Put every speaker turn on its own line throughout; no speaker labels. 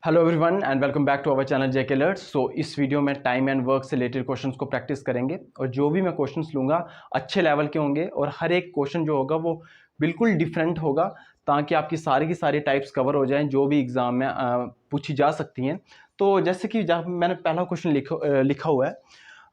Hello everyone and welcome back to our channel JK alerts. So इस video में time and work से related questions को practice करेंगे और जो भी मैं क्वेश्चंस लूँगा अच्छे लेवल के होंगे और हर एक क्वेश्चन जो होगा वो बिल्कुल डिफरेंट होगा ताकि आपकी सारी की सारी टाइप्स कवर हो जाएं जो भी एग्ज़ाम में पूछी जा सकती हैं। तो जैसे कि जब मैंने पहला क्वेश्चन लिखा हुआ है,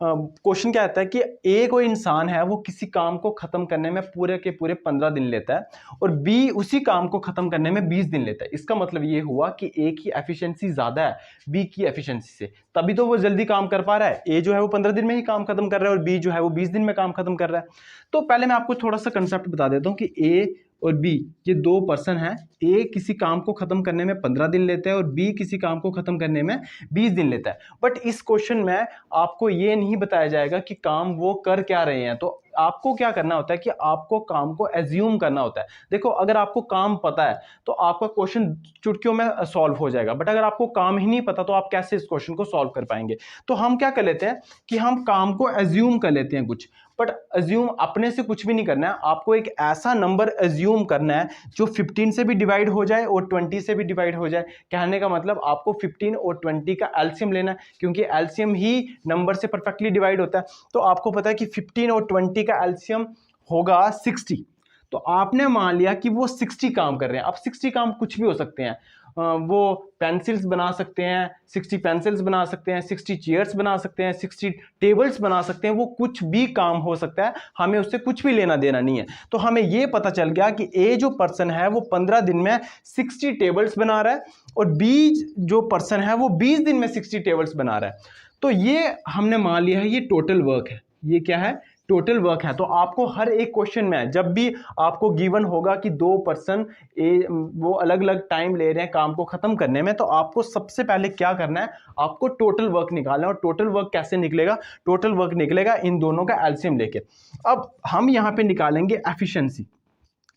क्वेश्चन क्या आता है कि ए कोई इंसान है वो किसी काम को खत्म करने में पूरे के पूरे 15 दिन लेता है और बी उसी काम को खत्म करने में 20 दिन लेता है। इसका मतलब ये हुआ कि ए की एफिशिएंसी ज्यादा है बी की एफिशिएंसी से, तभी तो वो जल्दी काम कर पा रहा है। ए जो है वो 15 दिन में ही काम खत्म कर रहा है और बी जो है वो 20 दिन में काम खत्म कर रहा है। तो पहले मैं आपको थोड़ा सा कंसेप्ट बता देता हूँ कि ए और बी ये दो पर्सन हैं। ए किसी काम को खत्म करने में 15 दिन लेता है और बी किसी काम को खत्म करने में 20 दिन लेता है। बट इस क्वेश्चन में आपको ये नहीं बताया जाएगा कि काम वो कर क्या रहे हैं। तो आपको क्या करना होता है कि आपको काम को एज्यूम करना होता है। देखो, अगर आपको काम पता है तो आपका क्वेश्चन चुटकियों में सॉल्व हो जाएगा, बट अगर आपको काम ही नहीं पता तो आप कैसे इस क्वेश्चन को सॉल्व कर पाएंगे। तो हम क्या कर लेते हैं कि हम काम को एज्यूम कर लेते हैं कुछ, बट एज्यूम अपने से कुछ भी नहीं करना है। आपको एक ऐसा नंबर एज्यूम करना है जो 15 से भी डिवाइड हो जाए और 20 से भी डिवाइड हो जाए। कहने का मतलब आपको 15 और 20 का एलसीएम लेना है, क्योंकि एलसीएम ही नंबर से परफेक्टली डिवाइड होता है। तो आपको पता है कि 15 और 20 का एलसीएम होगा 60। तो आपने मान लिया कि वो 60 काम कर रहे हैं। अब 60 काम कुछ भी हो सकते हैं, वो पेंसिल्स बना सकते हैं, 60 पेंसिल्स बना सकते हैं, 60 चेयर्स बना सकते हैं, 60 टेबल्स बना सकते हैं। वो कुछ भी काम हो सकता है, हमें उससे कुछ भी लेना देना नहीं है। तो हमें ये पता चल गया कि ए जो पर्सन है वो 15 दिन में 60 टेबल्स बना रहा है और बी जो पर्सन है वो 20 दिन में 60 टेबल्स बना रहा है। तो ये हमने मान लिया है ये टोटल वर्क है। ये क्या है? टोटल वर्क है। तो आपको हर एक क्वेश्चन में जब भी आपको गिवन होगा कि दो पर्सन वो अलग अलग टाइम ले रहे हैं काम को खत्म करने में, तो आपको सबसे पहले क्या करना है, आपको टोटल वर्क निकालना है। और टोटल वर्क कैसे निकलेगा? टोटल वर्क निकलेगा इन दोनों का एलसीएम लेके। अब हम यहां पे निकालेंगे एफिशिएंसी।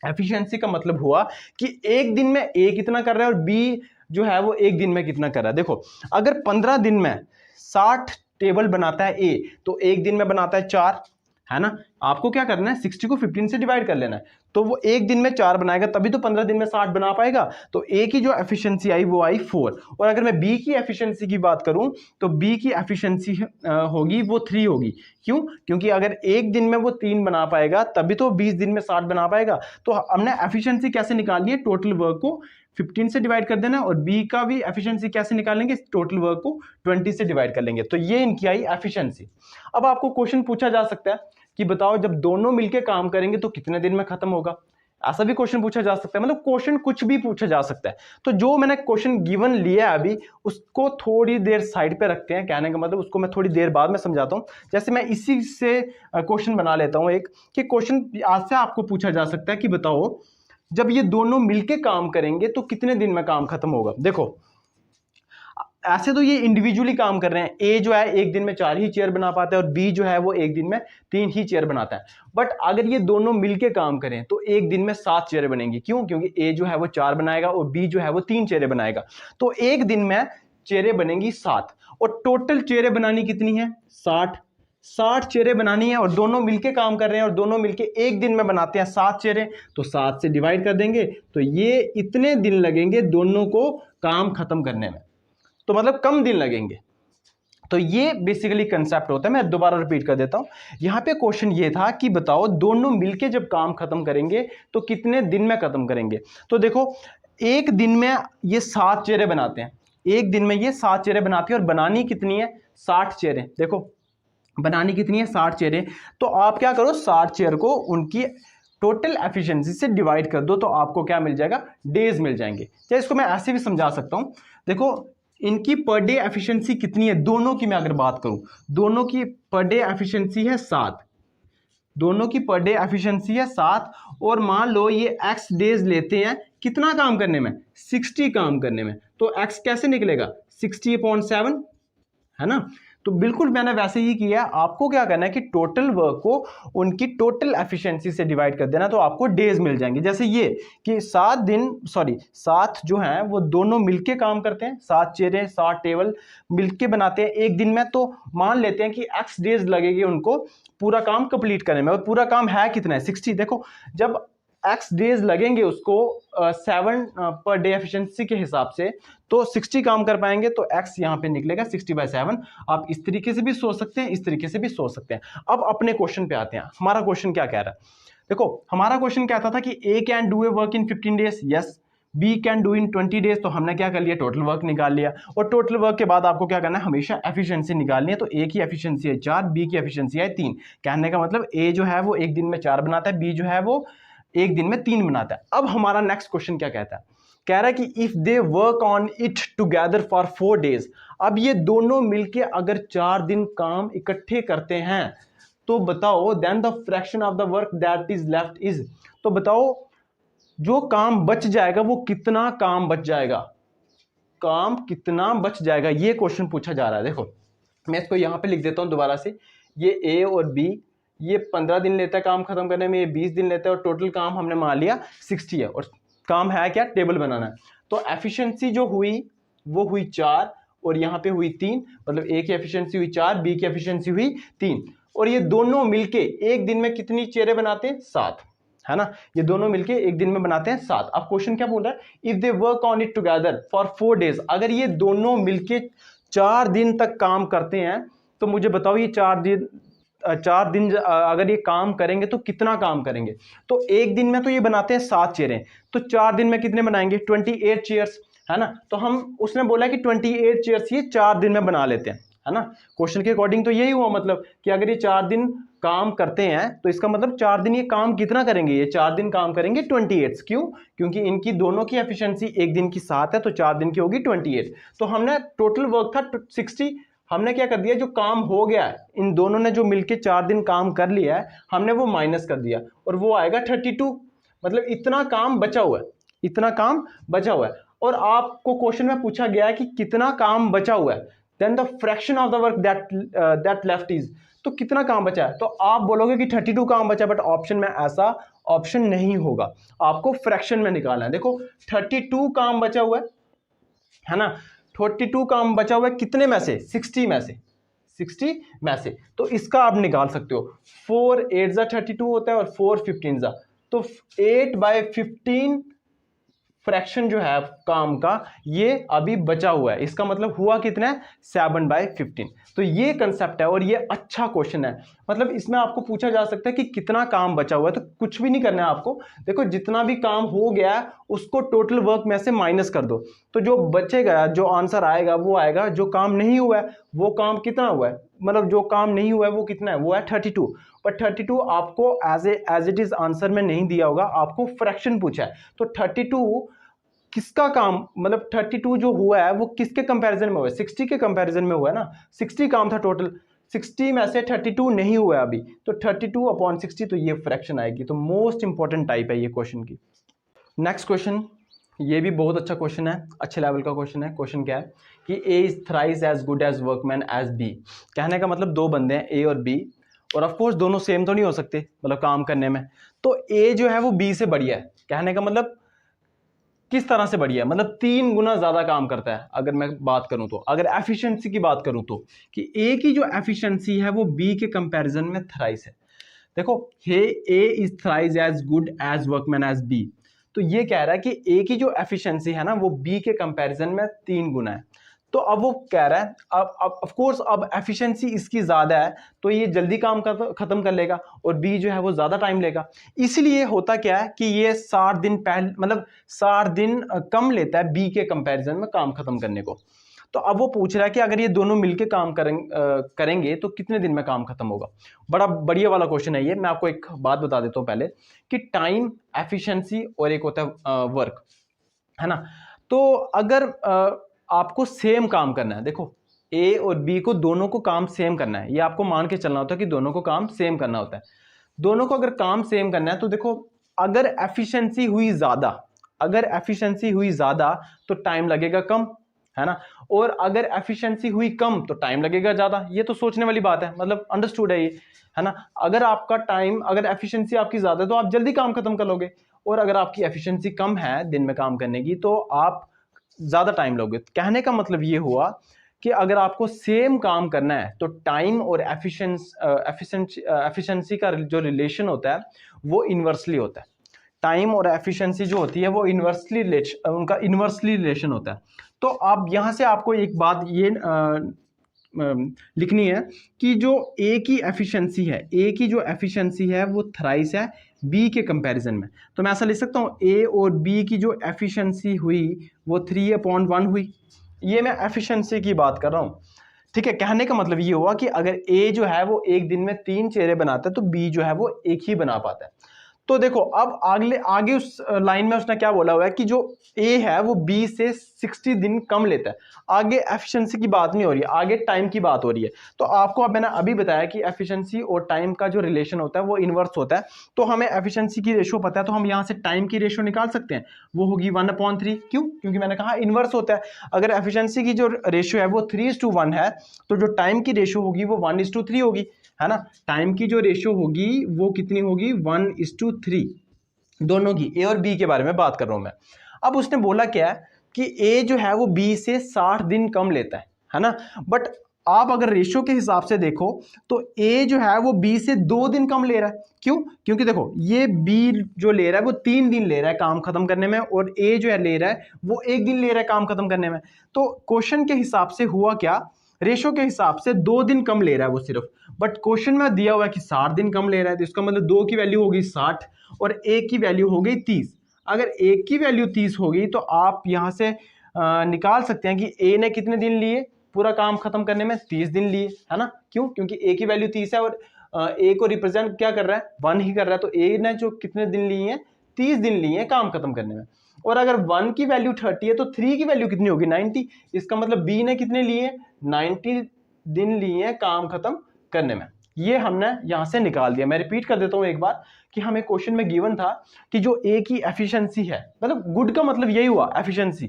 एफिशिएंसी का मतलब हुआ कि एक दिन में ए कितना कर रहा है और बी जो है वो एक दिन में कितना कर रहा है। देखो, अगर 15 दिन में 60 टेबल बनाता है ए तो एक दिन में बनाता है 4, है ना। आपको क्या करना है, 60 को 15 से डिवाइड कर लेना है। तो वो एक दिन में 4 बनाएगा, तभी तो 15 दिन में 60 बना पाएगा। तो ए की जो एफिशिएंसी आई वो आई 4। और अगर मैं बी की एफिशिएंसी की बात करूं तो बी की एफिशिएंसी होगी वो 3 होगी। क्यों? क्योंकि अगर एक दिन में वो 3 बना पाएगा तभी तो 20 दिन में 60 बना पाएगा। तो हमने एफिशिएंसी कैसे निकालनी है? टोटल वर्क को 15 से डिवाइड कर देना, और बी का भी एफिशिएंसी कैसे निकालेंगे? टोटल वर्क को 20 से डिवाइड कर लेंगे। तो ये इनकी आई एफिशिएंसी। अब आपको क्वेश्चन पूछा जा सकता है कि बताओ जब दोनों मिलके काम करेंगे तो कितने दिन में खत्म होगा। ऐसा भी क्वेश्चन पूछा जा सकता है, मतलब क्वेश्चन कुछ भी पूछा जा सकता है। तो जो मैंने क्वेश्चन गिवन लिया है अभी, उसको थोड़ी देर साइड पे रखते हैं। कहने का मतलब उसको मैं थोड़ी देर बाद में समझाता हूं। जैसे मैं इसी से क्वेश्चन बना लेता हूं एक, कि क्वेश्चन आज से आपको पूछा जा सकता है कि बताओ जब ये दोनों मिलके काम करेंगे तो कितने दिन में काम खत्म होगा। देखो, ऐसे तो ये इंडिविजुअली काम कर रहे हैं। ए जो है एक दिन में 4 ही चेयर बना पाता है और बी जो है वो एक दिन में 3 ही चेयर बनाता है। बट अगर ये दोनों मिलके काम करें तो एक दिन में 7 चेयरें बनेंगी। क्यों? क्योंकि ए जो है वो 4 बनाएगा और बी जो है वो 3 चेयरें बनाएगा। तो एक दिन में चेयरें बनेंगी 7, और टोटल चेयरें बनानी कितनी है? 60 चेयरें बनानी है, और दोनों मिलके काम कर रहे हैं और दोनों मिलके एक दिन में बनाते हैं 7 चेयरें। तो 7 से डिवाइड कर देंगे तो ये इतने दिन लगेंगे दोनों को काम खत्म करने में। तो मतलब कम दिन लगेंगे। तो ये बेसिकली कंसेप्ट होता है। मैं दोबारा रिपीट कर देता हूं। यहां पे क्वेश्चन ये था कि बताओ दोनों मिलके जब काम खत्म करेंगे तो कितने दिन में खत्म करेंगे। तो देखो, एक दिन में ये 7 चेयरें बनाते हैं। एक दिन में ये 7 चेयरें बनाते हैं और बनानी कितनी है? 60 चेयरें। देखो, बनानी कितनी है? 60 चेयरें। तो आप क्या करो, 60 चेयर को उनकी टोटल एफिशिएंसी से डिवाइड कर दो, तो आपको क्या मिल जाएगा? डेज मिल जाएंगे। चाहे इसको मैं ऐसे भी समझा सकता हूं। देखो, इनकी पर डे एफिशिएंसी कितनी है? दोनों की मैं अगर बात करूं, दोनों की पर डे एफिशिएंसी है 7। दोनों की पर डे एफिशिएंसी है 7, और मान लो ये x डेज लेते हैं कितना काम करने में? 60 काम करने में। तो x कैसे निकलेगा? 60/7, है ना। तो बिल्कुल मैंने वैसे ही किया। आपको क्या करना है कि टोटल वर्क को उनकी टोटल एफिशिएंसी से डिवाइड कर देना, तो आपको डेज मिल जाएंगे। जैसे ये कि 7 जो हैं वो दोनों मिलके काम करते हैं, 7 चेयरें 7 टेबल मिलके बनाते हैं एक दिन में। तो मान लेते हैं कि x डेज लगेगी उनको पूरा काम कंप्लीट करने में, और पूरा काम है कितना है? 60। देखो, जब x डेज लगेंगे उसको 7 पर डे एफिशिएंसी के हिसाब से, तो 60 काम कर पाएंगे, तो x यहाँ पे निकलेगा 60/7। आप इस तरीके से भी सोच सकते हैं, इस तरीके से भी सोच सकते हैं। अब अपने क्वेश्चन पे आते हैं। हमारा क्वेश्चन क्या कह रहा है? देखो हमारा क्वेश्चन कहता था कि A can do a work in 15 days, yes. B can do in 20 days, तो हमने क्या कर लिया, टोटल वर्क निकाल लिया। और टोटल वर्क के बाद आपको क्या करना है, हमेशा एफिशिएंसी निकालनी है। तो A की एफिशिएंसी है 4, B की एफिशिएंसी है 3। कहने का मतलब A जो है वो एक दिन में 4 बनाता है, B जो है वो एक दिन में 3 बनाता है। अब हमारा नेक्स्ट क्वेश्चन क्या कहता है? कह रहा है कि if they work on it together for 4 days. अब ये दोनों मिलके अगर 4 दिन काम इकट्ठे करते हैं तो बताओ then the fraction of the work that is left is. तो बताओ जो काम बच जाएगा वो कितना काम बच जाएगा, काम कितना बच जाएगा, ये क्वेश्चन पूछा जा रहा है। देखो मैं इसको यहां पे लिख देता हूं दोबारा से। ये A और B, ये 15 दिन लेता है काम खत्म करने में, ये 20 दिन लेता है, और टोटल काम हमने मान लिया 60 है, और काम है क्या, टेबल बनाना है। तो एफिशिएंसी जो हुई वो हुई 4 और यहाँ पे हुई 3, मतलब A की एफिशिएंसी हुई 4, B की एफिशिएंसी हुई 3, और ये दोनों मिलके एक दिन में कितनी चेयरें बनाते हैं, 7, है ना। ये दोनों मिलके एक दिन में बनाते हैं 7। अब क्वेश्चन क्या बोल रहा है, if they work on it together for 4 days. अगर ये दोनों मिलके 4 दिन तक काम करते हैं तो मुझे बताओ ये 4 दिन अगर ये काम करेंगे तो कितना काम करेंगे। तो एक दिन में तो ये बनाते हैं 7 चेयरें, तो 4 दिन में कितने बनाएंगे, 28 चेयर्स, है ना। तो हम उसने बोला कि 28 चेयर्स ये 4 दिन में बना लेते हैं, है ना। क्वेश्चन के अकॉर्डिंग तो यही हुआ, मतलब कि अगर ये 4 दिन काम करते हैं तो इसका मतलब 4 दिन ये काम कितना करेंगे, ये 4 दिन काम करेंगे 28। क्यों? क्योंकि इनकी दोनों की एफिशिएंसी एक दिन की 7 है, तो 4 दिन की होगी 28। तो हमने टोटल वर्क था 60, हमने क्या कर दिया, जो काम हो गया है इन दोनों ने जो मिलके 4 दिन काम कर लिया है हमने वो माइनस कर दिया, और वो आएगा 32। मतलब इतना काम बचा हुआ है, इतना काम बचा हुआ है। और आपको क्वेश्चन में पूछा गया है कि कितना काम बचा हुआ है, then the fraction of the work that left is. तो कितना काम बचा है, तो आप बोलोगे कि 32 काम बचा, बट ऑप्शन में ऐसा ऑप्शन नहीं होगा, आपको फ्रैक्शन में निकालना है। देखो 32 काम बचा हुआ है ना, 42 काम बचा हुआ है कितने में से, 60 में से, 60 में से। तो इसका आप निकाल सकते हो, 4 8 जा 32 होता है और 4 15 जा, तो 8/15 फ्रैक्शन जो है काम का ये अभी बचा हुआ है। इसका मतलब हुआ कितना है, 7/15। तो ये कंसेप्ट है और ये अच्छा क्वेश्चन है। मतलब इसमें आपको पूछा जा सकता है कि कितना काम बचा हुआ है, तो कुछ भी नहीं करना है आपको। देखो जितना भी काम हो गया है उसको टोटल वर्क में से माइनस कर दो, तो जो बचेगा, जो आंसर आएगा वो आएगा। जो काम नहीं हुआ है वो काम कितना हुआ है, मतलब जो काम नहीं हुआ है वो कितना है, वो है 32। पर 32 आपको एज इट इज आंसर में नहीं दिया होगा, आपको फ्रैक्शन पूछा है। तो 32 किसका काम, मतलब 32 जो हुआ है वो किसके कंपैरिजन में हुआ है, 60 के कंपैरिजन में हुआ है ना। 60 काम था टोटल, 60 में से 32 नहीं हुआ अभी, तो 32/60, तो ये फ्रैक्शन आएगी। तो मोस्ट इंपॉर्टेंट टाइप है ये क्वेश्चन की। नेक्स्ट क्वेश्चन, ये भी बहुत अच्छा क्वेश्चन है, अच्छे लेवल का क्वेश्चन है। क्वेश्चन क्या है कि A is thrice as good as workman as B. कहने का मतलब दो बंदे हैं, ए और बी, और ऑफ कोर्स दोनों सेम तो नहीं हो सकते मतलब काम करने में। तो ए जो है वो बी से बढ़िया है। कहने का मतलब किस तरह से बढ़िया है, मतलब 3 गुना ज्यादा काम करता है। अगर मैं बात करूं तो, अगर एफिशिएंसी की बात करूं तो, कि ए की जो एफिशिएंसी है वो बी के कंपैरिजन में थ्राइस है। देखो hey A is thrice as good as workman as B, तो ये कह रहा है कि ए की जो एफिशिएंसी है ना वो बी के कंपैरिजन में 3 गुना है। तो अब वो कह रहा है, अब ऑफ कोर्स अब एफिशिएंसी इसकी ज्यादा है तो ये जल्दी काम खत्म कर लेगा, और बी जो है वो ज्यादा टाइम लेगा। इसलिए होता क्या है कि ये 60 दिन पहले, मतलब 60 दिन कम लेता है बी के कंपैरिजन में काम खत्म करने को। तो अब वो पूछ रहा है कि अगर ये दोनों मिलके काम करेंगे तो कितने दिन में काम खत्म होगा। बड़ा बढ़िया वाला क्वेश्चन है ये। मैं आपको एक बात बता देता हूं पहले, कि टाइम, एफिशिएंसी और एक होता है वर्क, है ना। तो अगर आपको सेम काम करना है, देखो ए और बी को दोनों को काम सेम करना है, ये आपको मान के चलना होता है कि दोनों को काम सेम करना होता है। दोनों को अगर काम सेम करना है तो देखो अगर एफिशिएंसी हुई ज्यादा, अगर एफिशिएंसी हुई ज्यादा तो टाइम लगेगा कम, है ना। और अगर एफिशिएंसी हुई कम तो टाइम लगेगा ज्यादा। ये तो सोचने वाली बात है, मतलब अंडरस्टूड है ये, है ना। अगर आपका टाइम, अगर एफिशिएंसी आपकी ज्यादा है तो आप जल्दी काम खत्म कर लोगे, और अगर आपकी एफिशिएंसी कम है दिन में काम करने की तो आप ज्यादा टाइम लोगे। कहने का मतलब ये हुआ कि अगर आपको सेम काम करना है तो टाइम और एफिशिएंसी का जो रिलेशन होता है वो इन्वर्सली होता है। टाइम और एफिशिएंसी जो होती है वो इन्वर्सली उनका इन्वर्सली रिलेशन होता है। तो अब यहाँ से आपको एक बात ये लिखनी है कि जो ए की एफिशिएंसी है, ए की जो एफिशिएंसी है वो थ्राइस है बी के कंपैरिजन में। तो मैं ऐसा लिख सकता हूँ ए और बी की जो एफिशिएंसी हुई वो 3/1 हुई। ये मैं एफिशिएंसी की बात कर रहा हूँ, ठीक है। कहने का मतलब ये हुआ कि अगर ए जो है वो एक दिन में 3 चेहरे बनाता है तो बी जो है वो एक ही बना पाता है। तो देखो अब आगे उस लाइन में उसने क्या बोला हुआ है कि जो ए है वो बी से 60 दिन कम लेता है। आगे एफिशिएंसी की बात नहीं हो रही है, आगे टाइम की बात हो रही है। तो आपको अब मैंने अभी बताया कि एफिशिएंसी और टाइम का जो रिलेशन होता है वो इनवर्स होता है। तो हमें एफिशिएंसी की रेशो पता है, तो हम यहाँ से टाइम की रेशो निकाल सकते हैं, वो होगी 1/3। क्यों? क्योंकि मैंने कहा इनवर्स होता है। अगर एफिशिएंसी की जो रेशो है वो 3:1 है तो जो टाइम की रेशो होगी वो 1:3 होगी, है ना। टाइम की जो रेशियो होगी वो कितनी होगी? 1:3 दोनों की। ए और बी के बारे में बात कर रहा हूं मैं। अब उसने बोला क्या है कि ए जो है वो बी से 60 दिन कम लेता है ना। बट आप अगर रेशियो के हिसाब से देखो तो ए जो है वो बी से 2 दिन कम ले रहा है। क्यों? क्योंकि देखो ये बी जो ले रहा है वो 3 दिन ले रहा है काम खत्म करने में, और ए जो है ले रहा है वो 1 दिन ले रहा है काम खत्म करने में। तो क्वेश्चन के हिसाब से हुआ क्या, रेशो के हिसाब से 2 दिन कम ले रहा है वो सिर्फ, बट क्वेश्चन में दिया हुआ है कि 60 दिन कम ले रहा है। तो इसका मतलब 2 की वैल्यू होगी 60 और 1 की वैल्यू हो गई 30। अगर 1 की वैल्यू 30 होगी तो आप यहां से निकाल सकते हैं कि ए ने कितने दिन लिए पूरा काम खत्म करने में? 30 दिन लिए, है ना। क्यों? क्योंकि ए की वैल्यू 30 है और ए को रिप्रेजेंट क्या कर रहा है? 1 ही कर रहा है। तो ए ने जो कितने दिन लिए हैं? 30 दिन लिए हैं काम खत्म करने में। और अगर 1 की वैल्यू 30 है तो 3 की वैल्यू कितनी होगी? 90। इसका मतलब बी ने कितने लिए? 90 दिन लिए हैं काम खत्म करने में। ये हमने यहां से निकाल दिया। मैं रिपीट कर देता हूं एक बार कि हमें क्वेश्चन में गिवन था कि जो ए की एफिशिएंसी है, मतलब गुड का मतलब यही हुआ एफिशिएंसी,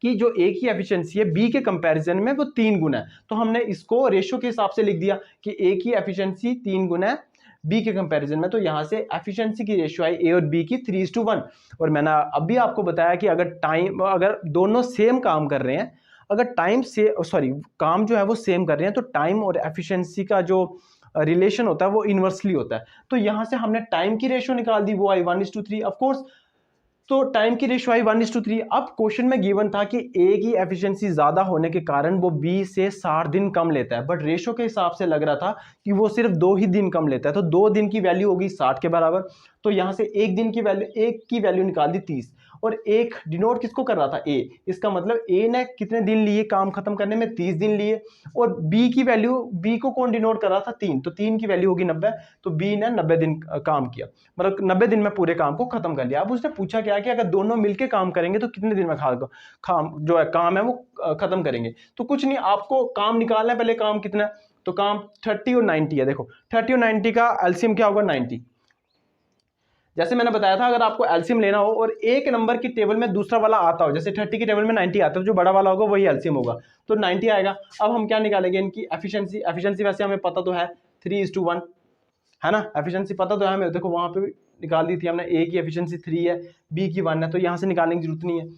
कि जो ए की एफिशिएंसी है बी के कंपैरिजन में वो 3 गुना है। तो हमने इसको रेशियो के हिसाब से लिख दिया कि ए की एफिशिएंसी 3 गुना है बी के कंपैरिजन में। तो यहां से एफिशिएंसी की रेशियो आई ए और बी की 3:1। और मैंने अभी आपको बताया कि अगर दोनों सेम काम कर रहे हैं, अगर काम जो है वो सेम कर रहे हैं तो टाइम और एफिशिएंसी का जो रिलेशन होता है वो इनवर्सली होता है। तो यहां से हमने टाइम की रेशियो निकाल दी, वो आई 1:3 ऑफकोर्स। तो टाइम की रेशियो आई 1:3। अब क्वेश्चन में गिवन था कि ए की एफिशिएंसी ज्यादा होने के कारण वो बी से 60 दिन कम लेता है, बट रेशियो के हिसाब से लग रहा था कि वो सिर्फ 2 ही दिन कम लेता है। तो 2 दिन की वैल्यू होगी 60 के बराबर। तो यहां से एक की वैल्यू निकाल दी 30, और एक डिनोट किसको कर रहा था? ए। इसका मतलब ए ने कितने दिन लिए काम खत्म करने में? 30 दिन लिए। और बी की वैल्यू, बी को कौन डिनोट कर रहा था? 3। तो 3 की वैल्यू होगी 90। तो बी ने 90 दिन काम किया, मतलब 90 दिन में पूरे काम को खत्म कर लिया। अब उसने पूछा क्या कि अगर दोनों मिलके काम करेंगे तो कितने दिन में काम है वो खत्म करेंगे। तो कुछ नहीं, आपको काम निकालना है पहले। काम कितना है? तो काम 30 और 90 है। देखो 30 और 90 का एलसीएम क्या होगा? 90। जैसे मैंने बताया था, अगर आपको एलसीएम लेना हो और एक नंबर की टेबल में दूसरा वाला आता हो, जैसे 30 की टेबल में 90 आता है, तो जो बड़ा वाला होगा वही एलसीएम होगा, तो 90 आएगा। अब हम क्या निकालेंगे? इनकी एफिशिएंसी वैसे हमें पता तो है 3:1, है ना। एफिशिएंसी पता तो है हमें, देखो वहां पे निकाल दी थी हमने। ए की एफिशिएंसी 3 है, बी की 1 है, तो यहां से निकालने की जरूरत नहीं है,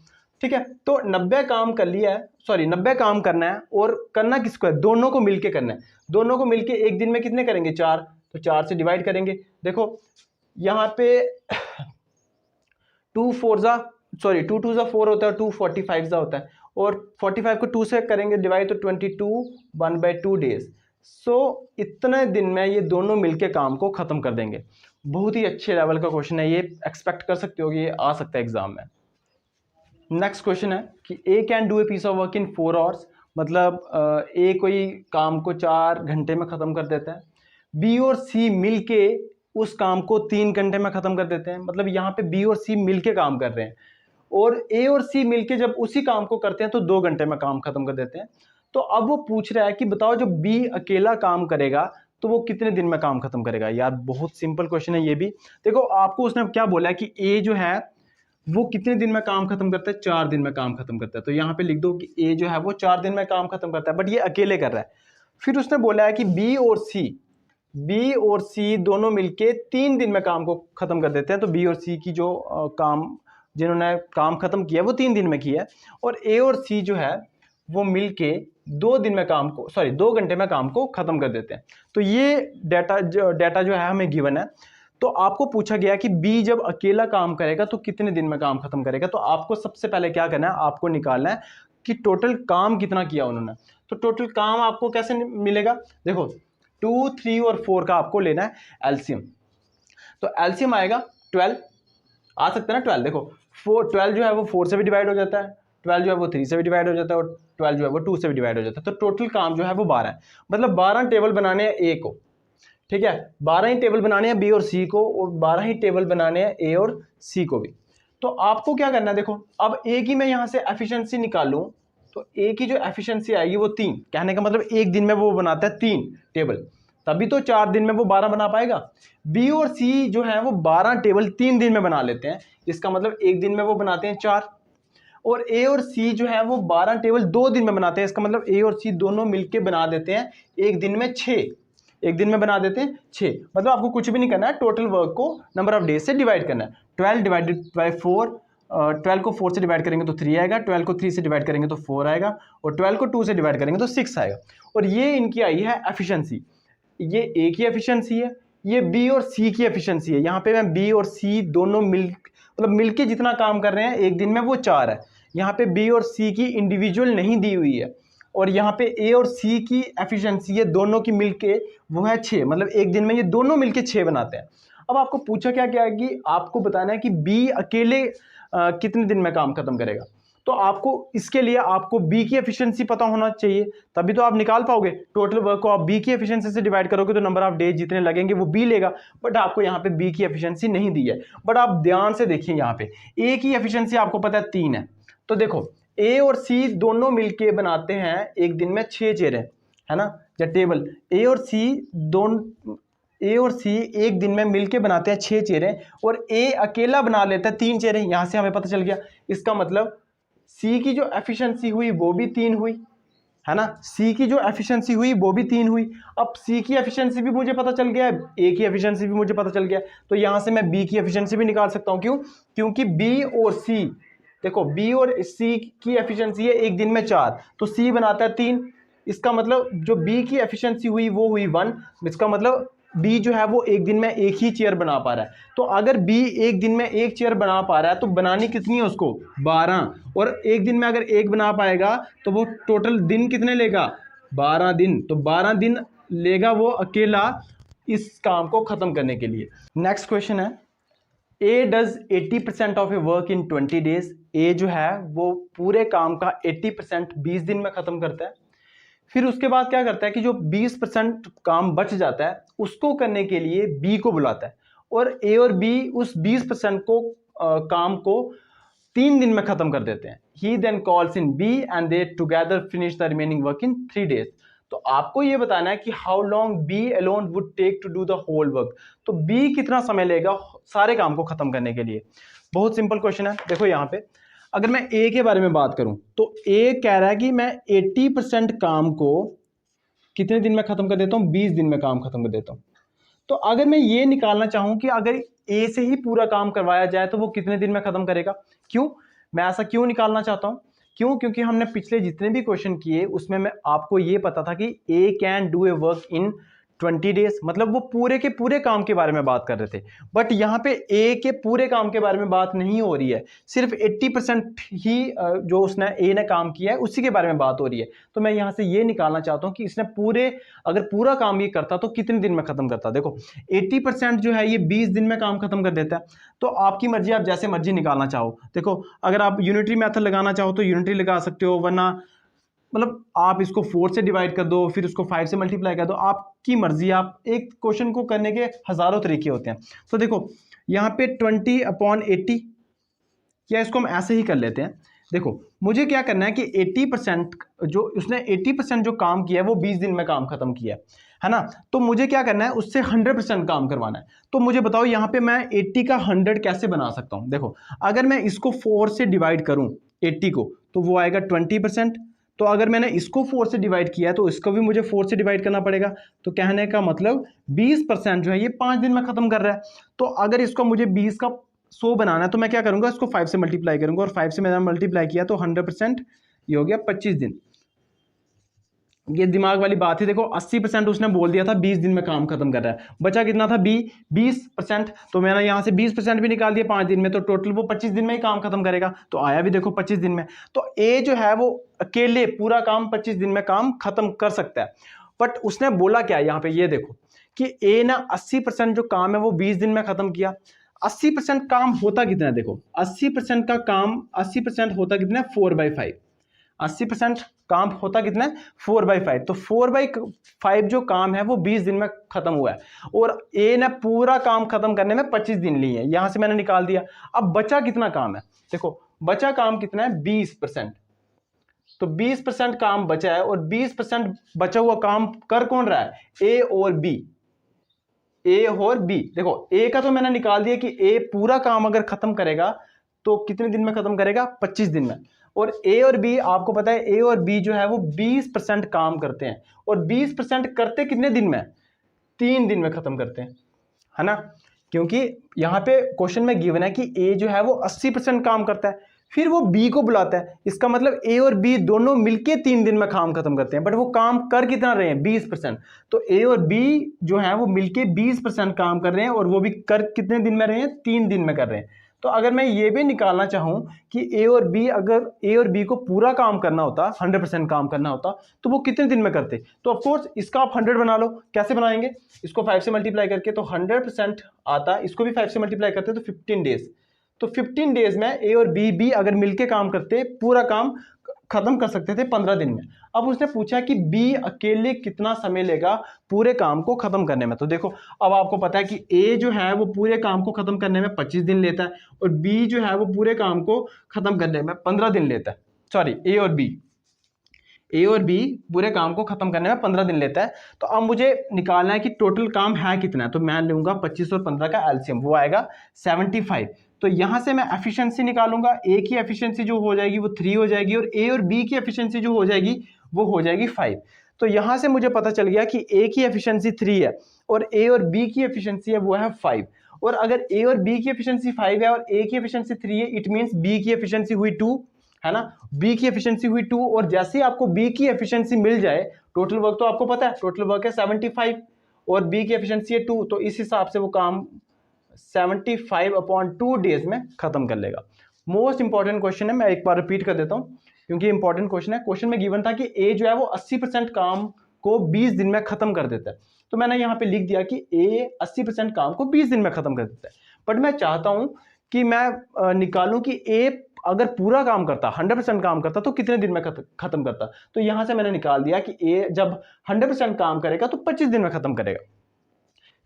ठीक है। तो 90 काम कर लिया है, 90 काम करना है, और करना किसको है? दोनों को मिलके करना है। दोनों को मिलके एक दिन में कितने करेंगे? 4। तो 4 से डिवाइड करेंगे। देखो यहाँ पे 2 2 2 4 होता है, 2 45 होता है, और 45 को 2 से करेंगे डिवाइड तो 22 1/2 डेज। सो इतने दिन में ये दोनों मिलके काम को खत्म कर देंगे। बहुत ही अच्छे लेवल का क्वेश्चन है ये, एक्सपेक्ट कर सकते हो कि ये आ सकता है एग्जाम में। नेक्स्ट क्वेश्चन है कि A can do a piece of work in 4 hours, मतलब ए कोई काम को 4 घंटे में खत्म कर देता है। बी और सी मिलके उस काम को 3 घंटे में खत्म कर देते हैं। मतलब यहाँ पे बी और सी मिलके काम कर रहे हैं, और ए और सी मिलके जब उसी काम को करते हैं तो 2 घंटे में काम खत्म कर देते हैं। तो अब वो पूछ रहा है कि बताओ जब बी अकेला काम करेगा तो वो कितने दिन में काम खत्म करेगा। यार बहुत सिंपल क्वेश्चन है ये भी। देखो आपको उसने क्या बोला है कि ए जो है वो कितने दिन में काम खत्म करता है? 4 दिन में काम खत्म करता है। तो यहाँ पे लिख दो कि ए जो है वो 4 दिन में काम खत्म करता है, बट ये अकेले कर रहा है। फिर उसने बोला है कि बी और सी दोनों मिलके 3 दिन में काम को खत्म कर देते हैं। तो बी और सी की जो जिन्होंने काम खत्म किया वो 3 दिन में किया है, और ए और सी जो है वो मिलके 2 घंटे में काम को खत्म कर देते हैं। तो ये डाटा जो है हमें गिवन है। तो आपको पूछा गया कि बी जब अकेला काम करेगा तो कितने दिन में काम खत्म करेगा। तो आपको सबसे पहले क्या करना है, आपको निकालना है कि टोटल काम कितना किया उन्होंने। तो टोटल काम आपको कैसे मिलेगा, देखो 2, 3 और 4 का आपको लेना है एलसीएम। तो एलसीएम आएगा 12, आ सकता है ना 12, देखो 12 जो है वो 4 से भी डिवाइड हो जाता है, 12 जो है वो 3 से भी डिवाइड हो जाता है, और 12 जो है वो 2 से भी डिवाइड हो जाता है। तो टोटल काम जो है वो 12 है, मतलब 12 टेबल बनाने हैं ए को, ठीक है, 12 ही टेबल बनाने हैं बी और सी को, और 12 ही टेबल बनाने हैं ए और सी को भी। तो आपको क्या करना है, देखो अब ए की मैं यहाँ से एफिशिएंसी निकालूं, तो ए की जो एफिशिएंसी आएगी वो 3, कहने का मतलब एक दिन में वो बनाता है 3 टेबल, तभी तो 4 दिन में वो 12 बना पाएगा। बी और सी जो है वो 12 टेबल 3 दिन में बना लेते हैं, इसका मतलब एक दिन में वो बनाते हैं 4। और ए और सी जो है वो 12 टेबल 2 दिन में बनाते हैं, इसका मतलब ए और सी दोनों मिलके बना देते हैं एक दिन में 6, एक दिन में बना देते हैं 6। मतलब आपको कुछ भी नहीं करना है, टोटल वर्क को नंबर ऑफ डेज से डिवाइड करना है। 12 डिवाइडेड बाई 4, 12 को 4 से डिवाइड करेंगे तो 3 आएगा, 12 को 3 से डिवाइड करेंगे तो 4 आएगा, और 12 को 2 से डिवाइड करेंगे तो 6 आएगा। और ये इनकी आई है एफिशिएंसी, ये ए की एफिशिएंसी है, ये बी और सी की एफिशिएंसी है। यहाँ पे मैं बी और सी दोनों मतलब मिलके जितना काम कर रहे हैं एक दिन में वो 4 है। यहाँ पे बी और सी की इंडिविजुअल नहीं दी हुई है, और यहाँ पे ए और सी की एफिशिएंसी है दोनों की मिलके वो है 6, मतलब एक दिन में ये दोनों मिलके 6 बनाते हैं। अब आपको पूछा क्या है कि आपको बताना है कि बी अकेले कितने दिन में काम खत्म करेगा। तो आपको इसके लिए आपको बी की एफिशिएंसी पता होना चाहिए, तभी तो आप निकाल पाओगे। टोटल वर्क को आप बी की एफिशिएंसी से डिवाइड करोगे तो नंबर ऑफ डेज जितने लगेंगे वो बी लेगा, बट आपको यहाँ पे बी की एफिशिएंसी नहीं दी है। बट आप ध्यान से देखिए, यहाँ पे ए की एफिशिएंसी आपको पता है 3 है, तो देखो ए और सी दोनों मिलके बनाते हैं एक दिन में 6 चेयरें, है ना, या टेबल। ए और सी एक दिन में मिलके बनाते हैं 6 चेयरें, और ए अकेला बना लेता है 3 चेयरें। यहां से हमें पता चल गया, इसका मतलब सी की जो एफिशिएंसी हुई वो भी 3 हुई, है ना, सी की जो एफिशिएंसी हुई वो भी 3 हुई। अब सी की एफिशिएंसी भी मुझे पता चल गया है, ए की एफिशिएंसी भी मुझे पता चल गया, तो यहां से मैं बी की एफिशिएंसी भी निकाल सकता हूं। क्यों, क्योंकि बी और सी, देखो बी और सी की एफिशिएंसी है एक दिन में 4, तो सी बनाता है 3, इसका मतलब जो बी की एफिशिएंसी हुई वो हुई 1, इसका मतलब बी जो है वो एक दिन में एक ही चेयर बना पा रहा है। तो अगर बी एक दिन में एक चेयर बना पा रहा है तो बनानी कितनी है उसको, 12, और एक दिन में अगर एक बना पाएगा तो वो टोटल दिन कितने लेगा, 12 दिन। तो 12 दिन लेगा वो अकेला इस काम को खत्म करने के लिए। नेक्स्ट क्वेश्चन है, A does 80% of a work in 20 days. A जो है वो पूरे काम का 80% 20 दिन में खत्म करता है। फिर उसके बाद क्या करता है कि जो 20% काम बच जाता है उसको करने के लिए बी को बुलाता है, और ए और बी उस 20% को काम को 3 दिन में खत्म कर देते हैं। He then calls in B and they together finish the remaining work in 3 days. तो आपको ये बताना है कि how long B alone would take to do the whole work. तो बी कितना समय लेगा सारे काम को खत्म करने के लिए। बहुत सिंपल क्वेश्चन है। देखो यहाँ पे अगर मैं ए के बारे में बात करूं तो ए कह रहा है कि मैं 80% काम को कितने दिन में खत्म कर देता हूं, 20 दिन में काम खत्म कर देता हूं। तो अगर मैं ये निकालना चाहूं कि अगर ए से ही पूरा काम करवाया जाए तो वो कितने दिन में खत्म करेगा, क्यों, मैं ऐसा क्यों निकालना चाहता हूं, क्यों, क्योंकि हमने पिछले जितने भी क्वेश्चन किए उसमें मैं आपको ये पता था कि A can do a work in 20 days, मतलब वो पूरे के पूरे काम के बारे में बात कर रहे थे। बट यहाँ पे ए के पूरे काम के बारे में बात नहीं हो रही है, सिर्फ 80% ही जो उसने ए ने काम किया है उसी के बारे में बात हो रही है। तो मैं यहाँ से ये निकालना चाहता हूँ कि इसने अगर पूरा काम ये करता तो कितने दिन में खत्म करता। देखो 80% जो है ये 20 दिन में काम खत्म कर देता है। तो आपकी मर्जी, आप जैसे मर्जी निकालना चाहो। देखो अगर आप यूनिटरी मेथड लगाना चाहो तो यूनिटरी लगा सकते हो, वरना मतलब आप इसको 4 से डिवाइड कर दो, फिर उसको 5 से मल्टीप्लाई कर दो, आपकी मर्जी। आप एक क्वेश्चन को करने के हजारों तरीके होते हैं। तो देखो यहाँ पे 20/80, या इसको हम ऐसे ही कर लेते हैं। देखो मुझे क्या करना है कि 80% जो उसने 80% जो काम किया है वो 20 दिन में काम खत्म किया है ना, तो मुझे क्या करना है उससे 100% काम करवाना है। तो मुझे बताओ यहाँ पे मैं 80 का 100 कैसे बना सकता हूँ। देखो अगर मैं इसको 4 से डिवाइड करूँ 80 को तो वो आएगा 20%। तो अगर मैंने इसको 4 से डिवाइड किया है तो इसको भी मुझे 4 से डिवाइड करना पड़ेगा। तो कहने का मतलब 20% जो है ये 5 दिन में खत्म कर रहा है। तो अगर इसको मुझे 20 का 100 बनाना है तो मैं क्या करूंगा, इसको 5 से मल्टीप्लाई करूंगा, और 5 से मैंने मल्टीप्लाई किया तो 100% ये हो गया 25 दिन। ये दिमाग वाली बात है। देखो 80% उसने बोल दिया था 20 दिन में काम खत्म कर रहा है, बचा कितना था 20%, तो मैंने यहाँ से 20% भी निकाल दिया 5 दिन में, तो टोटल वो 25 दिन में ही काम खत्म करेगा, तो आया भी देखो 25 दिन में। तो ए जो है वो अकेले पूरा काम 25 दिन में काम खत्म कर सकता है। बट उसने बोला क्या यहाँ पे, ये देखो कि ए ना 80% जो काम है वो 20 दिन में खत्म किया। 80% काम होता कितना है, देखो 80% का काम 80% होता कितना है 4/5। 80% काम होता कितना है 4/5, तो 4/5 जो काम है वो 20 दिन में खत्म हुआ है, और ए ने पूरा काम खत्म करने में 25 दिन लिए हैं, यहां से मैंने निकाल दिया। अब बचा कितना काम है, देखो बचा काम कितना है 20%, तो 20% काम बचा है, और 20% बचा हुआ काम कर कौन रहा है, ए और बी। ए और बी, देखो ए का तो मैंने निकाल दिया कि ए पूरा काम अगर खत्म करेगा तो कितने दिन में खत्म करेगा, 25 दिन में। और ए और बी, आपको पता है ए और बी जो है वो 20% काम करते हैं, और 20% करते कितने दिन में, 3 दिन में खत्म करते हैं, है ना। क्योंकि यहां पे क्वेश्चन में गिवन है कि ए जो है वो 80% काम करता है, फिर वो बी को बुलाता है, इसका मतलब ए और बी दोनों मिलके 3 दिन में काम खत्म करते हैं, बट वो काम कर कितना रहे हैं 20%। तो ए और बी जो है वो मिलके 20% काम कर रहे हैं, और वो भी कर कितने दिन में रहे हैं, 3 दिन में कर रहे हैं। तो अगर मैं ये भी निकालना चाहूं कि ए और बी, अगर ए और बी को पूरा काम करना होता, 100% काम करना होता, तो वो कितने दिन में करते, तो ऑफकोर्स इसका आप 100 बना लो। कैसे बनाएंगे, इसको 5 से मल्टीप्लाई करके, तो 100% आता, इसको भी 5 से मल्टीप्लाई करते तो 15 डेज, तो 15 डेज में ए और बी भी अगर मिलके काम करते, पूरा काम खत्म कर सकते थे 15 दिन में। अब उसने पूछा कि बी अकेले कितना समय लेगा पूरे काम को खत्म करने में। तो देखो अब आपको पता है कि ए जो है वो पूरे काम को खत्म करने में 25 दिन लेता है, और बी जो है वो पूरे काम को खत्म करने में 15 दिन लेता है। सॉरी, ए और बी पूरे काम को खत्म करने में 15 दिन लेता है। तो अब मुझे निकालना है कि टोटल काम है कितना है, तो मैं लूंगा 25 और 15 का एलसीएम, वो आएगा 75। तो यहां से मैं एफिशिएंसी निकालूंगा, ए की एफिशिएंसी जो हो जाएगी वो 3 हो जाएगी, और ए और बी की एफिशिएंसी जो हो जाएगी वो हो जाएगी 5। तो यहां से मुझे पता चल गया कि ए की एफिशिएंसी 3 है, और ए और बी की एफिशिएंसी है वो है 5। और अगर ए और बी की एफिशिएंसी 5 है और ए की एफिशिएंसी 3 है, इट मींस बी की एफिशिएंसी हुई 2, है ना। बी की एफिशिएंसी हुई 2, और जैसे ही आपको बी की एफिशिएंसी मिल जाए, टोटल वर्क तो आपको पता है, टोटल वर्क है 75 और बी की एफिशिएंसी है 2, तो इस हिसाब से वो काम 75/2 डेज में खत्म कर लेगा। मोस्ट इंपॉर्टेंट क्वेश्चन है, मैं एक बार रिपीट कर देता हूं क्योंकि इंपॉर्टेंट क्वेश्चन है। क्वेश्चन में गिवन था कि ए जो है वो 80% काम को 20 दिन में खत्म कर देता है, तो मैंने यहां पे लिख दिया कि ए 80% काम को 20 दिन में खत्म कर देता है। बट मैं चाहता हूं कि मैं निकालूं कि ए अगर पूरा काम करता, 100% काम करता, तो कितने दिन में खत्म करता। तो यहां से मैंने निकाल दिया कि ए जब 100% काम करेगा तो 25 दिन में खत्म करेगा।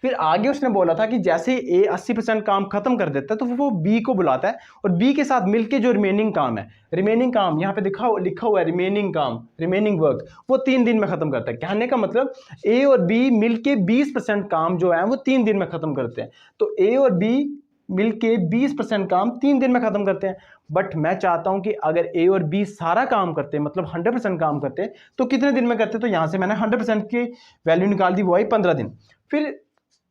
फिर आगे उसने बोला था कि जैसे ए 80% काम खत्म कर देता है तो वो बी को बुलाता है, और बी के साथ मिलके जो रिमेनिंग काम है, रिमेनिंग काम यहाँ पे लिखा हुआ है रिमेनिंग काम, रिमेनिंग वर्क, वो 3 दिन में खत्म करता है। कहने का मतलब ए और बी मिलके 20% काम जो है वो 3 दिन में खत्म करते हैं। तो ए और बी मिलके 20% काम 3 दिन में खत्म करते हैं। बट मैं चाहता हूं कि अगर ए और बी सारा काम करते, मतलब 100% काम करते, तो कितने दिन में करते। तो यहां से मैंने 100% की वैल्यू निकाल दी, वो आई 15 दिन। फिर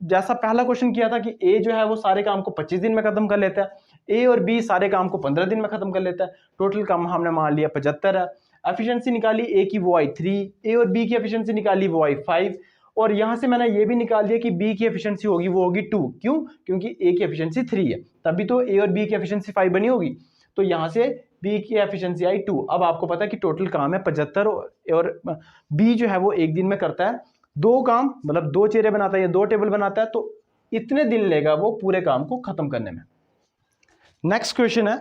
जैसा पहला क्वेश्चन किया था कि ए जो है वो सारे काम को 25 दिन में खत्म कर लेता है, ए और बी सारे काम को 15 दिन में खत्म कर लेता है, टोटल काम हमने मान लिया 75 है। एफिशिएंसी निकाली ए की, वो आई 3, ए और बी की एफिशिएंसी निकाली, वो आई 5, और यहां से मैंने ये भी निकाल दिया कि बी की एफिशिएंसी होगी वो होगी 2। क्यों, क्योंकि ए की एफिशिएंसी 3 है, तभी तो ए और बी की एफिशिएंसी 5 बनी होगी। तो यहां से बी की एफिशिएंसी आई 2। अब आपको पता है कि टोटल काम है 75, और बी जो है वो एक दिन में करता है 2 काम, मतलब 2 चेहरे बनाता है या 2 टेबल बनाता है, तो इतने दिन लेगा वो पूरे काम को खत्म करने में। नेक्स्ट क्वेश्चन है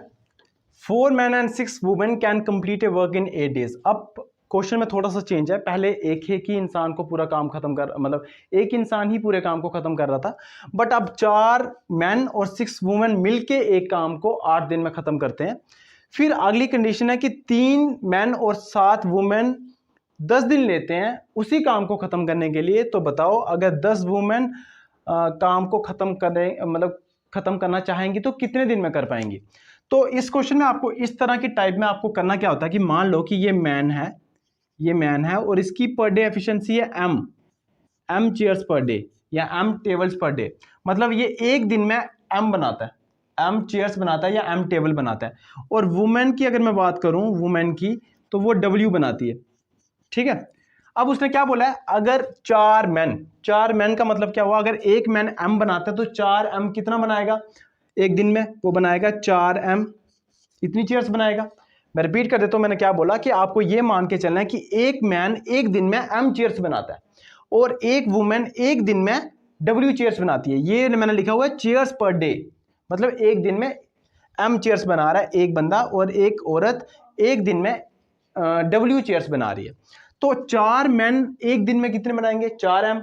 4 men and 6 women can complete a work in 8 days। अब क्वेश्चन में थोड़ा सा चेंज है, पहले एक ही इंसान को पूरा काम खत्म कर, मतलब एक इंसान ही पूरे काम को खत्म कर रहा था, बट अब 4 मैन और 6 वुमेन मिलके एक काम को 8 दिन में खत्म करते हैं। फिर अगली कंडीशन है कि 3 मैन और 7 वुमेन 10 दिन लेते हैं उसी काम को खत्म करने के लिए। तो बताओ अगर 10 वुमेन काम को खत्म करें, मतलब खत्म करना चाहेंगी, तो कितने दिन में कर पाएंगी। तो इस क्वेश्चन में आपको इस तरह की टाइप में आपको करना क्या होता है कि मान लो कि ये मैन है और इसकी पर डे एफिशिएंसी है एम चेयर्स पर डे या एम टेबल्स पर डे, मतलब ये एक दिन में एम बनाता है, एम चेयर्स बनाता है या एम टेबल बनाता है। और वुमेन की अगर मैं बात करूं, वुमेन की, तो वो डब्ल्यू बनाती है, ठीक है। अब उसने क्या बोला है, अगर 4 मैन का मतलब क्या हुआ, अगर एक मैन m बनाता है तो 4m कितना बनाएगा एक दिन में, वो बनाएगा 4m, इतनी चेयर्स बनाएगा। मैं रिपीट कर देता हूं, मैंने क्या बोला कि आपको ये मान के चलना है कि एक मैन एक दिन में m चेयर्स बनाता है और एक वुमेन एक दिन में w चेयर्स बनाती है। ये मैंने लिखा हुआ है चेयर्स पर डे, मतलब एक दिन में m चेयर्स बना रहा है एक बंदा और एक औरत एक दिन में w चेयर्स बना रही है। तो 4 मैन एक दिन में कितने बनाएंगे, 4m,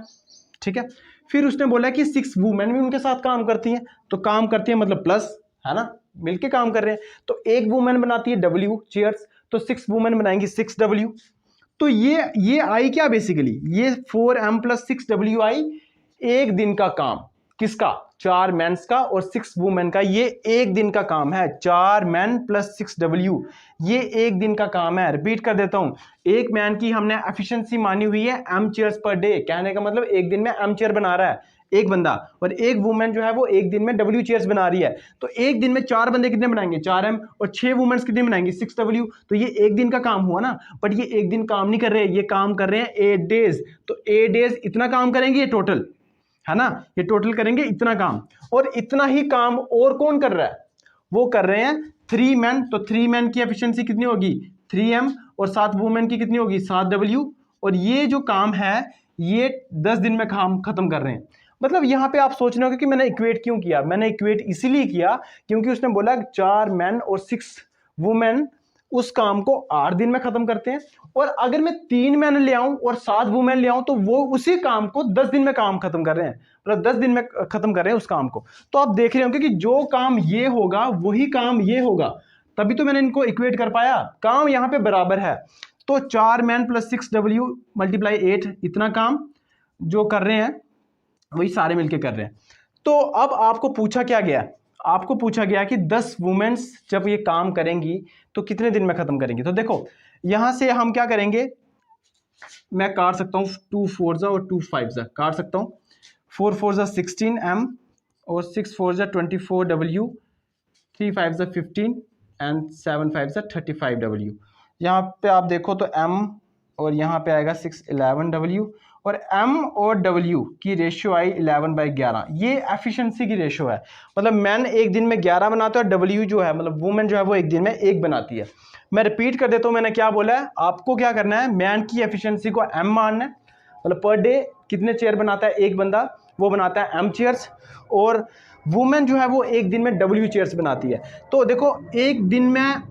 ठीक है। फिर उसने बोला कि 6 वुमेन भी उनके साथ काम करती हैं, तो काम करती है मतलब प्लस, है ना, मिलके काम कर रहे हैं। तो एक वुमेन बनाती है w चेयर्स, तो 6 वुमेन बनाएंगी 6w। तो ये आई क्या, बेसिकली ये 4m + 6w आई एक दिन का काम, किसका, 4 मेंस का और 6 वुमेन का, ये एक दिन का काम है। 4 मैन + 6w, ये एक दिन का काम है। रिपीट कर देता हूं, एक मैन की हमने एफिशिएंसी मानी हुई है m चेयर्स पर डे, कहने का मतलब एक दिन में m चेयर बना रहा है एक बंदा, और एक वुमेन जो है वो एक दिन में w चेयर्स बना रही है। तो एक दिन में 4 बंदे कितने बनाएंगे, 4m, और 6 वुमेन्स कितने बनाएंगे, 6w। तो ये एक दिन का काम हुआ ना, बट ये एक दिन काम नहीं कर रहे, ये काम कर रहे हैं 8 डेज। तो 8 डेज इतना काम करेंगे ये टोटल, है ना, ये टोटल करेंगे इतना काम। और इतना ही काम और कौन कर रहा है, वो कर रहे हैं 3 मैन। तो 3 मैन की एफिशिएंसी कितनी होगी, 3m, और 7 वुमेन की कितनी होगी, 7w। और ये जो काम है ये 10 दिन में काम खत्म कर रहे हैं। मतलब यहां पे आप सोच रहे हो कि मैंने इक्वेट क्यों किया, मैंने इक्वेट इसीलिए किया क्योंकि उसने बोला 4 मैन और 6 वुमेन उस काम को 8 दिन में खत्म करते हैं, और अगर मैं 3 मैन ले आऊं और 7 वुमेन ले आऊं तो वो उसी काम को 10 दिन में काम खत्म कर रहे हैं, मतलब 10 दिन में खत्म कर रहे हैं उस काम को। तो आप देख रहे होंगे कि जो काम ये होगा वही काम ये होगा, तभी तो मैंने इनको इक्वेट कर पाया, काम यहां पे बराबर है। तो 4 मैन + 6w × 8, इतना काम जो कर रहे हैं वही सारे मिलके कर रहे हैं। तो अब आपको पूछा क्या गया, आपको पूछा गया कि 10 वुमेन्स जब ये काम करेंगी तो कितने दिन में खत्म करेंगी। तो देखो यहां से हम क्या करेंगे, मैं काट सकता हूं 2 4 और 2 5 काट सकता हूं, 4 4 16m और 6 4 24w, 3 5 15 एंड 7 5 35w। यहाँ पे आप देखो तो m और यहाँ पे आएगा 6 11w, और m और w की रेशियो आई 11/11। ये एफिशिएंसी की रेशियो है, मतलब मैन एक दिन में 11 बनाता है, w जो है मतलब वुमेन जो है वो एक दिन में 1 बनाती है। मैं रिपीट कर देता हूँ, मैंने क्या बोला है, आपको क्या करना है, मैन की एफिशिएंसी को m मानना है, मतलब पर डे कितने चेयर बनाता है एक बंदा, वो बनाता है m चेयर्स, और वुमेन जो है वो एक दिन में w चेयर्स बनाती है। तो देखो एक दिन में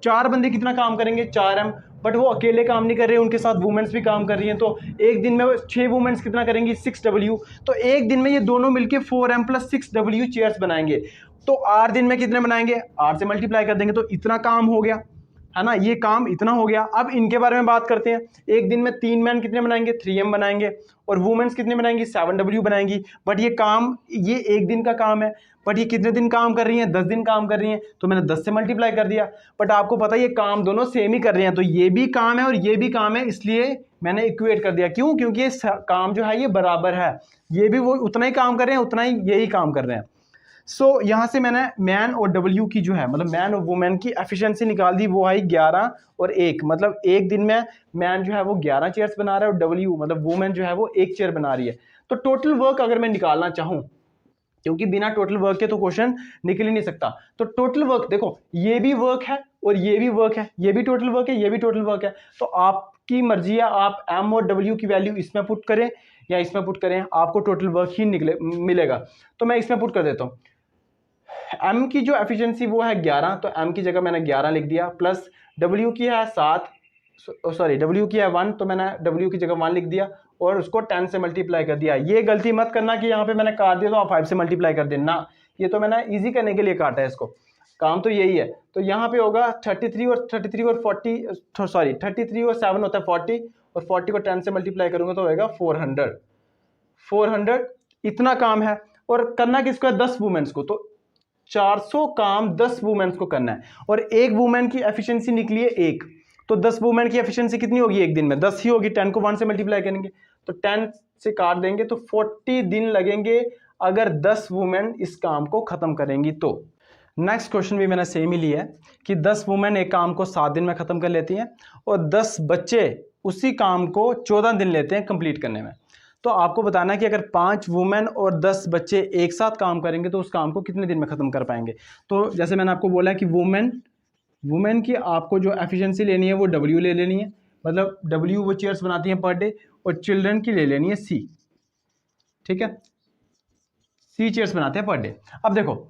4 बंदे कितना काम करेंगे, 4m, बट वो अकेले काम नहीं कर रहे, उनके साथ वुमेन्स भी काम कर रही हैं। तो एक दिन में 6 वुमेन्स कितना करेंगी, 6w। तो एक दिन में ये दोनों मिलके 4m + 6w चेयर्स बनाएंगे। तो 8 दिन में कितने बनाएंगे, 8 से मल्टीप्लाई कर देंगे तो इतना काम हो गया, है ना, ये काम इतना हो गया। अब इनके बारे में बात करते हैं, एक दिन में 3 मैन कितने बनाएंगे, 3m बनाएंगे, और वुमेन्स कितने बनाएंगी, 7w बनाएंगी। बट ये काम, ये एक दिन का काम है, बट ये कितने दिन काम कर रही हैं, 10 दिन काम कर रही हैं, तो मैंने 10 से मल्टीप्लाई कर दिया। बट आपको पता है ये काम दोनों सेम ही कर रहे हैं, तो ये भी काम है और ये भी काम है, इसलिए मैंने इक्वेट कर दिया। क्यों, क्योंकि ये काम जो है ये बराबर है, ये भी वो उतना ही काम कर रहे हैं, उतना ही यही काम कर रहे हैं। सो यहाँ से मैंने मैन और w की जो है, मतलब मैन और वुमेन की एफिशिएंसी निकाल दी, वो आई 11 और 1, मतलब एक दिन में मैन जो है वो 11 चेयर्स बना रहा है और w मतलब वुमेन जो है वो 1 चेयर बना रही है। तो टोटल वर्क अगर मैं निकालना चाहूँ, क्योंकि बिना टोटल वर्क के तो क्वेश्चन निकल ही नहीं सकता, तो टोटल वर्क देखो ये भी वर्क है और ये भी वर्क है, ये भी टोटल वर्क है, ये भी टोटल वर्क है। तो आपकी मर्जी है, आप m और w की वैल्यू इसमें पुट करें या इसमें पुट करें, आपको टोटल वर्क ही मिलेगा। तो मैं इसमें पुट कर देता हूँ, m की जो एफिशिएंसी वो है 11, तो m की जगह मैंने 11 लिख दिया, प्लस w की है 7, सॉरी w की है 1, तो मैंने w की जगह 1 लिख दिया और उसको 10 से मल्टीप्लाई कर दिया। ये गलती मत करना कि यहाँ पे मैंने काट दिया तो आप 5 से मल्टीप्लाई कर देना, ये तो मैंने इजी करने के लिए काटा है इसको, काम तो यही है। तो यहाँ पे होगा 33 और 40, सॉरी 33 और 7 होता है 40, और 40 को 10 से मल्टीप्लाई करूंगा तो होगा 400। इतना काम है, और करना किसको है, 10 वुमेन्स को। तो 400 काम 10 वुमेन्स को करना है, और एक वुमेन की एफिशिएंसी निकली है 1, तो 10 वुमेन की एफिशिएंसी कितनी होगी एक दिन में, 10 ही होगी। 10 को 1 से मल्टीप्लाई करेंगे तो 10 से काट देंगे, तो 40 दिन लगेंगे अगर 10 वुमेन इस काम को खत्म करेंगी। तो नेक्स्ट क्वेश्चन भी मैंने सेम ही लिया है कि 10 वुमेन एक काम को 7 दिन में खत्म कर लेती हैं, और 10 बच्चे उसी काम को 14 दिन लेते हैं कंप्लीट करने में। तो आपको बताना है कि अगर 5 वुमेन और 10 बच्चे एक साथ काम करेंगे तो उस काम को कितने दिन में ख़त्म कर पाएंगे। तो जैसे मैंने आपको बोला कि वुमेन की आपको जो एफिशिएंसी लेनी है वो W ले लेनी है, मतलब W वो चेयर्स बनाती हैं पर डे, और चिल्ड्रन की ले लेनी है C, ठीक है, C चेयर्स बनाते हैं पर डे। अब देखो,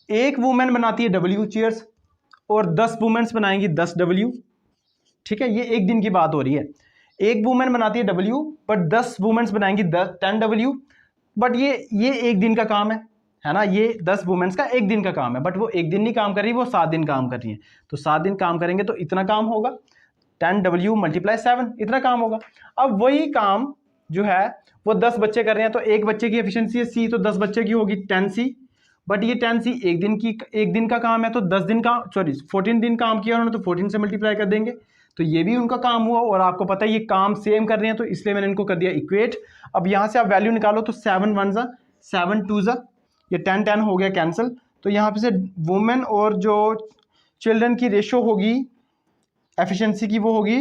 एक वुमेन बनाती है W चेयर्स और 10 वुमेन्स बनाएंगी 10 W, ठीक है, ये एक दिन की बात हो रही है। एक वुमेन बनाती है W बट 10 वुमेन्स बनाएंगी 10 W, बट ये एक दिन का काम है ना, ये 10 वुमेन्स का एक दिन का काम है, बट वो एक दिन नहीं काम कर रही, वो 7 दिन काम कर रही है। तो 7 दिन काम करेंगे तो इतना काम होगा, 10W × 7, इतना काम होगा। अब वही काम जो है वो 10 बच्चे कर रहे हैं, तो एक बच्चे की एफिशिएंसी है C, तो 10 बच्चे की होगी 10C, बट ये 10C एक दिन का काम है, तो 14 दिन काम किया उन्होंने, तो 14 से मल्टीप्लाई कर देंगे, तो ये भी उनका काम हुआ। और आपको पता है ये काम सेम कर रहे हैं, तो इसलिए मैंने इनको कर दिया इक्वेट। अब यहाँ से आप वैल्यू निकालो, तो 7 1 ज़ा 7 2 ज़ा, ये 10 10 हो गया कैंसिल। तो यहाँ पे से वुमेन और जो चिल्ड्रन की रेशो होगी एफिशिएंसी की, वो होगी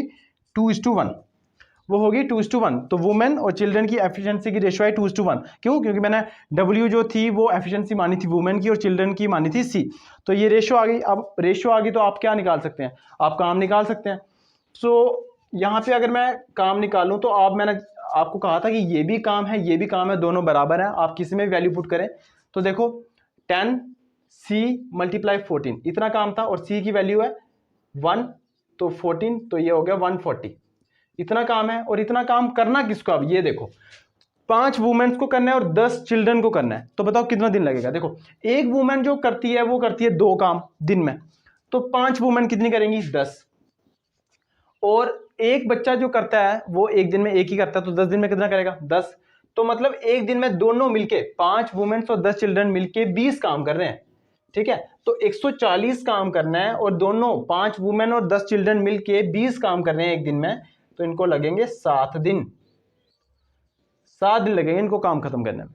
2:1, वो होगी 2:1। तो वुमेन और चिल्ड्रन की एफिशिएंसी की रेशो है 2:1। क्यों? क्योंकि मैंने W जो थी वो एफिशिएंसी मानी थी वुमेन की और चिल्ड्रन की मानी थी C, तो ये रेशो आ गई। अब रेशो आ गई तो आप क्या निकाल सकते हैं, आप काम निकाल सकते हैं। सो यहाँ पे अगर मैं काम निकालूं तो मैंने आपको कहा था कि ये भी काम है, ये भी काम है, दोनों बराबर हैं, आप किसी में भी वैल्यू पुट करें। तो देखो 10C × 14 इतना काम था, और C की वैल्यू है 1, तो 14, तो ये हो गया 140, इतना काम है। और इतना काम करना किसको, अब ये देखो 5 वुमेन्स को करना है और 10 चिल्ड्रन को करना है, तो बताओ कितना दिन लगेगा। देखो एक वुमेन जो करती है वो करती है 2 काम दिन में, तो 5 वुमेन कितनी करेंगी 10, और एक बच्चा जो करता है वो एक दिन में एक ही करता है, तो 10 दिन में कितना करेगा 10, तो मतलब एक दिन में दोनों मिलके 5 वुमेन्स और 10 चिल्ड्रन मिलके 20 काम कर रहे हैं, ठीक है। तो 140 काम करना है और दोनों 5 वुमेन और 10 चिल्ड्रन मिलके 20 काम कर रहे हैं एक दिन में, तो इनको लगेंगे 7 दिन, 7 दिन लगेंगे इनको काम खत्म करने में।